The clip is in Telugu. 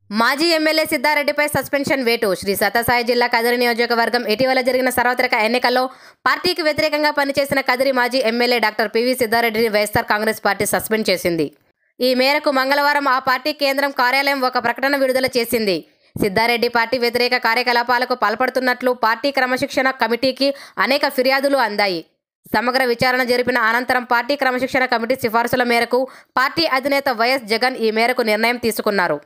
మాజీ ఎమ్మెల్యే సిద్ధారెడ్డిపై సస్పెన్షన్ వేటు. శ్రీ సత్యసాయి జిల్లా కదిరి నియోజకవర్గం ఇటీవల జరిగిన సార్వత్రిక ఎన్నికల్లో పార్టీకి వ్యతిరేకంగా పనిచేసిన కదిరి మాజీ ఎమ్మెల్యే డాక్టర్ పివి సిద్ధారెడ్డిని వైఎస్ఆర్ కాంగ్రెస్ పార్టీ సస్పెండ్ చేసింది. ఈ మేరకు మంగళవారం ఆ పార్టీ కేంద్రం కార్యాలయం ఒక ప్రకటన విడుదల చేసింది. సిద్ధారెడ్డి పార్టీ వ్యతిరేక కార్యకలాపాలకు పాల్పడుతున్నట్లు పార్టీ క్రమశిక్షణ కమిటీకి అనేక ఫిర్యాదులు అందాయి. సమగ్ర విచారణ జరిపిన అనంతరం పార్టీ క్రమశిక్షణ కమిటీ సిఫార్సుల మేరకు పార్టీ అధినేత వైఎస్ జగన్ ఈ మేరకు నిర్ణయం తీసుకున్నారు.